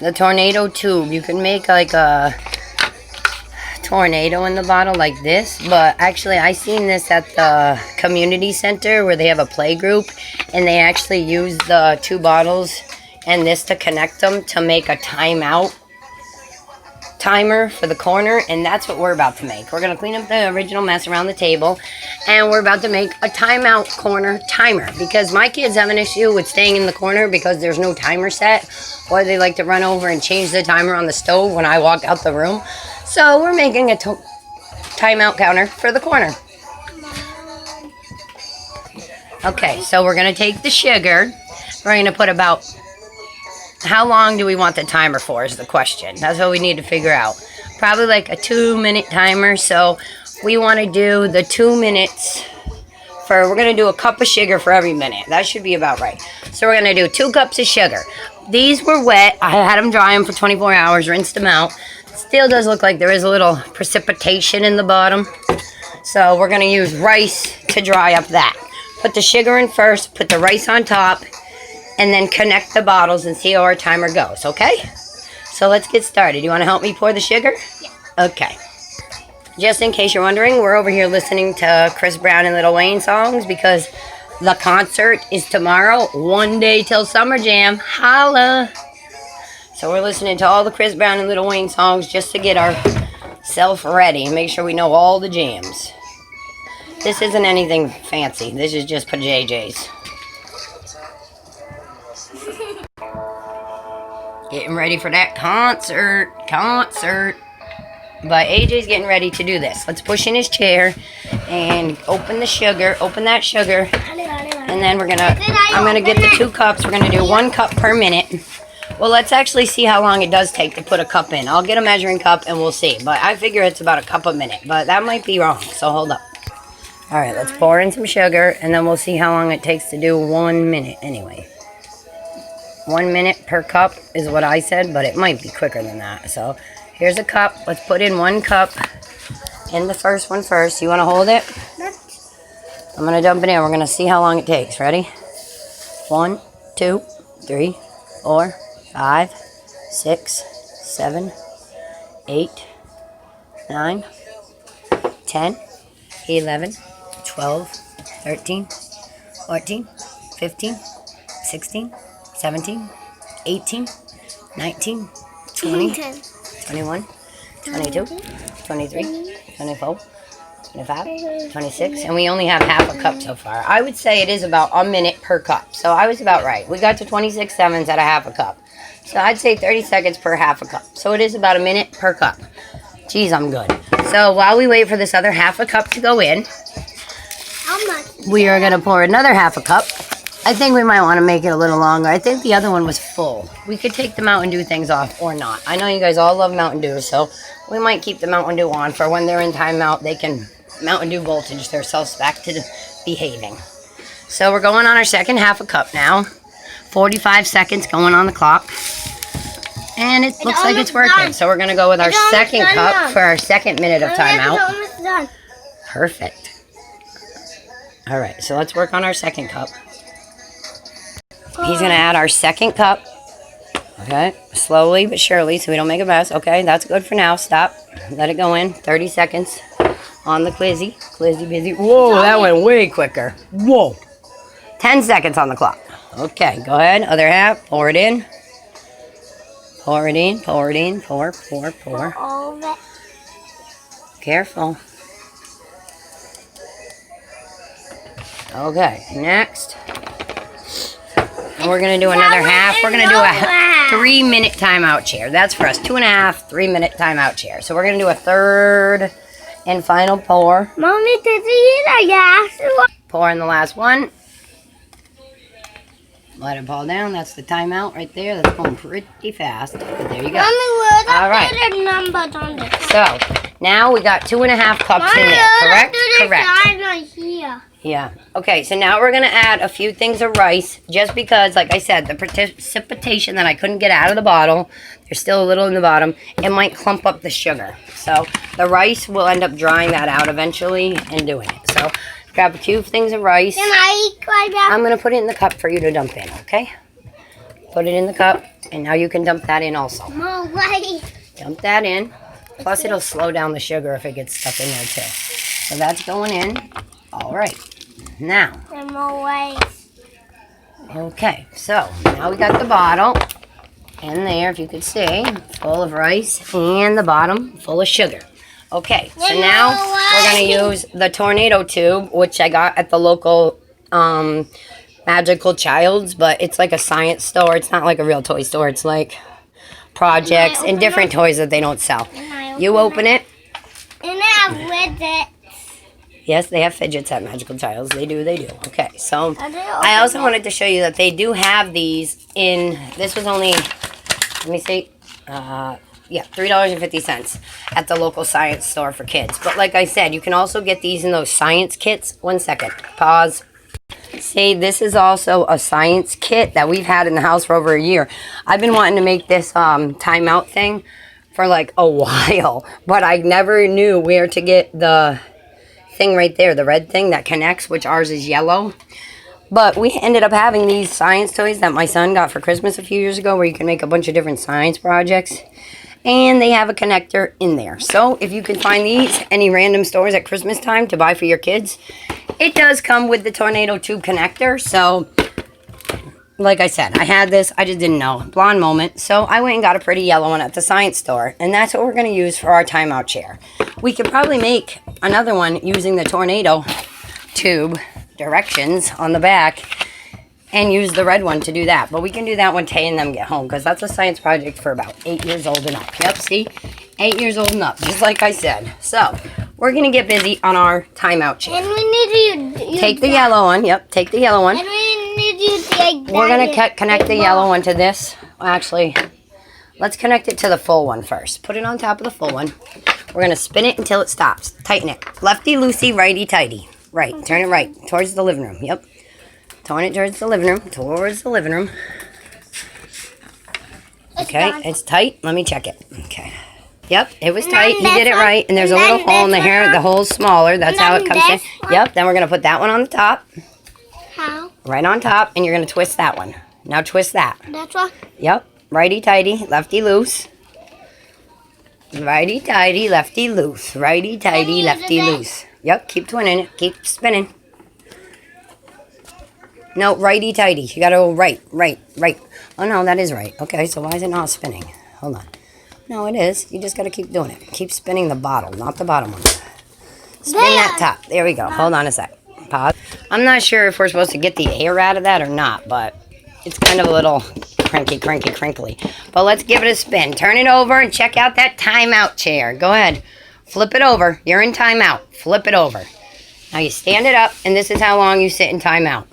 the tornado tube. You can make like a tornado in the bottle like this, but actually I seen this at the community center where they have a play group, and they actually use the 2 bottles and this to connect them to make a timeout timer for the corner, and that's what we're about to make. We're going to clean up the original mess around the table, and we're about to make a timeout corner timer, because my kids have an issue with staying in the corner because there's no timer set, or they like to run over and change the timer on the stove when I walk out the room. So we're making a timeout counter for the corner. Okay, so we're going to take the sugar. We're going to put about... How long do we want the timer for is the question. That's what we need to figure out. Probably like a 2-minute timer. So we want to do the 2 minutes for, we're going to do a cup of sugar for every minute. That should be about right. So we're going to do 2 cups of sugar. These were wet. I had them dry them for 24 hours, rinsed them out. Still does look like there is a little precipitation in the bottom. So we're going to use rice to dry up that. Put the sugar in first, put the rice on top, and then connect the bottles and see how our timer goes, okay? So let's get started. You want to help me pour the sugar? Yeah. Okay. Just in case you're wondering, we're over here listening to Chris Brown and Lil Wayne songs because the concert is tomorrow, 1 day till Summer Jam. Holla! So we're listening to all the Chris Brown and Lil Wayne songs just to get ourselves ready and make sure we know all the jams. This isn't anything fancy. This is just PJJ's. Getting ready for that concert. But AJ's getting ready to do this. Let's push in his chair and open the sugar. Open that sugar. And then I'm gonna get the 2 cups. We're gonna do 1 cup per minute. Well, let's actually see how long it does take to put a cup in. I'll get a measuring cup and we'll see. But I figure it's about a cup a minute. But that might be wrong, so hold up. Alright, let's pour in some sugar and then we'll see how long it takes to do 1 minute anyway. 1 minute per cup is what I said, but it might be quicker than that. So here's a cup. Let's put in 1 cup in the first one first. You want to hold it? I'm going to dump it in. We're going to see how long it takes. Ready? 1, 2, 3, 4, 5, 6, 7, 8, 9, 10, 11, 12, 13, 14, 15, 16, 17, 18, 19, 20, 21, 22, 23, 24, 25, 26, and we only have half a cup so far. I would say it is about a minute per cup, so I was about right. We got to 26 sevens at a half a cup. So I'd say 30 seconds per half a cup. So it is about a minute per cup. Geez, I'm good. So while we wait for this other half a cup to go in, we are going to pour another half a cup. I think we might want to make it a little longer. I think the other one was full. We could take the Mountain Dew things off or not. I know you guys all love Mountain Dew, so we might keep the Mountain Dew on for when they're in timeout. They can Mountain Dew voltage themselves back to behaving. So we're going on our second half a cup now. 45 seconds going on the clock. And it looks like it's working. So we're going to go with our second cup for our second minute of timeout. It's almost done. Perfect. All right, so let's work on our second cup. He's going to add our second cup. Okay, slowly but surely so we don't make a mess. Okay, that's good for now. Stop. Let it go in. 30 seconds on the Clizzy. Clizzy busy. Whoa, that went way quicker. Whoa. 10 seconds on the clock. Okay, go ahead. Other half. Pour it in. Pour it in. Pour it in. Pour. All of it. Careful. Okay, next. And we're going to do another half. We're going to do a 3-minute timeout chair. That's for us. 2.5, 3-minute timeout chair. So we're going to do a third and final pour. Mommy, Pour in the last one. Let it fall down. That's the timeout right there. That's going pretty fast. But there you go. All right. Numbers on the So now we got 2.5 cups in there. Correct? Correct. Here. Yeah. Okay, so now we're going to add a few things of rice, just because, like I said, the precipitation that I couldn't get out of the bottle, there's still a little in the bottom, it might clump up the sugar. So the rice will end up drying that out eventually and doing it. So grab a few things of rice. Can I grab that? I'm going to put it in the cup for you to dump in, okay? Put it in the cup, And now you can dump that in also. More way. Dump that in. Plus it'll slow down the sugar if it gets stuck in there too. So that's going in. All right. Now. And more way. Okay. So now we got the bottle. In there, if you could see, full of rice. And the bottom full of sugar. Okay. So now we're going to use the tornado tube, which I got at the local Magical Child's. But it's like a science store. It's not like a real toy store. It's like projects and different toys that they don't sell. You open it. And I have it. Yes, they have fidgets at Magical Child's. They do. Okay, so I also wanted to show you that they do have these in, this was only, let me see, yeah, $3.50 at the local science store for kids. But like I said, you can also get these in those science kits. 1 second, pause. See, this is also a science kit that we've had in the house for over a year. I've been wanting to make this timeout thing for like a while, but I never knew where to get the thing right there, the red thing that connects, which ours is yellow. But we ended up having these science toys that my son got for Christmas a few years ago, where you can make a bunch of different science projects, and they have a connector in there. So if you can find these any random stores at Christmas time to buy for your kids, it does come with the tornado tube connector. So like I said, I had this, I just didn't know. Blonde moment. So I went and got a pretty yellow one at the science store. And that's what we're going to use for our timeout chair. We could probably make another one using the tornado tube directions on the back and use the red one to do that. But we can do that when Tay and them get home, because that's a science project for about 8 years old and up. Yep, see? 8 years old and up, just like I said. So we're going to get busy on our timeout chair. And we need to take the yellow one. Yep, take the yellow one. And we need to take We're going to connect the yellow one to this. Actually, let's connect it to the full one first. Put it on top of the full one. We're going to spin it until it stops. Tighten it. Lefty-loosey, righty-tighty. Right. Turn it right. Towards the living room. Yep. Turn it towards the living room. Towards the living room. Okay. It's tight. Let me check it. Okay. Yep. It was tight. You did it right. And there's a little hole in the hair. The hole's smaller. That's how it comes in. Yep. Then we're going to put that one on the top. How? Right on top. And you're going to twist that one. Now twist that. That's what? Yep. Righty-tighty. Lefty-loose. Righty-tighty, lefty-loose. Righty-tighty, lefty-loose. Yep, keep twinning it. Keep spinning. No, righty-tighty. You gotta go right. Oh, no, that is right. Okay, so why is it not spinning? Hold on. No, it is. You just gotta keep doing it. Keep spinning the bottle, not the bottom one. Spin that top. There we go. Hold on a sec. Pause. I'm not sure if we're supposed to get the air out of that or not, but it's kind of a little crinkly. But let's give it a spin. Turn it over and check out that timeout chair. Go ahead. Flip it over. You're in timeout. Flip it over. Now you stand it up, and this is how long you sit in timeout.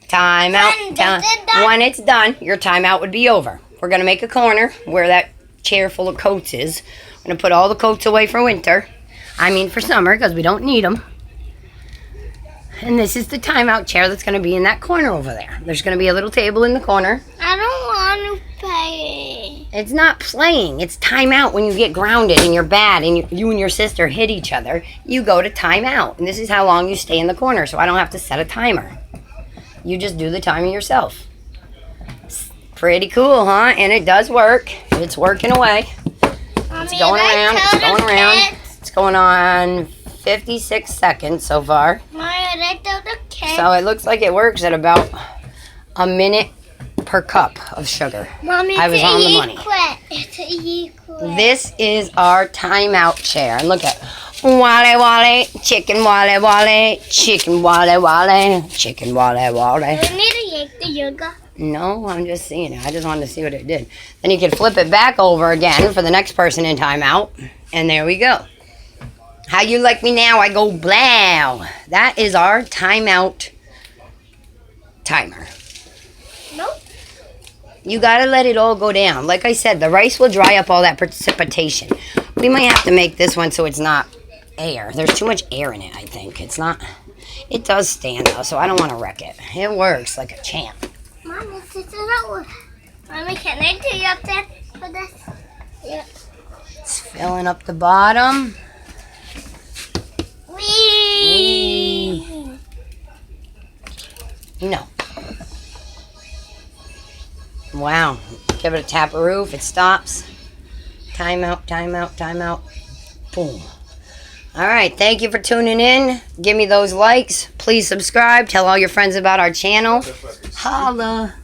Timeout. When it's done, your timeout would be over. We're going to make a corner where that chair full of coats is. We're going to put all the coats away for winter. I mean for summer, because we don't need them. And this is the timeout chair that's going to be in that corner over there. There's going to be a little table in the corner. I don't want to play. It's not playing. It's timeout when you get grounded and you're bad and you and your sister hit each other. You go to timeout. And this is how long you stay in the corner, so I don't have to set a timer. You just do the timing yourself. Pretty cool, huh? And it does work. It's working away. Mommy, It's going around. It's going around. It's going on 56 seconds so far. So it looks like it works at about a minute per cup of sugar. Mommy, I was on the money. This is our timeout chair. And look at Wally Wally, chicken Wally Wally, chicken Wally Wally, chicken Wally Wally. Do we need to yank the sugar? No, I'm just seeing it. I just wanted to see what it did. Then you can flip it back over again for the next person in timeout. And there we go. How you like me now? I go blow. That is our timeout timer. Nope. You gotta let it all go down. Like I said, the rice will dry up all that precipitation. We might have to make this one so it's not air. There's too much air in it, I think. It's not. It does stand though, so I don't want to wreck it. It works like a champ. Mommy, Mommy, can I do you up there for this? Yeah. It's filling up the bottom. Wee. No. Wow. Give it a tap-a-roof. It stops. Timeout, timeout, timeout. Boom. All right. Thank you for tuning in. Give me those likes. Please subscribe. Tell all your friends about our channel. Holla.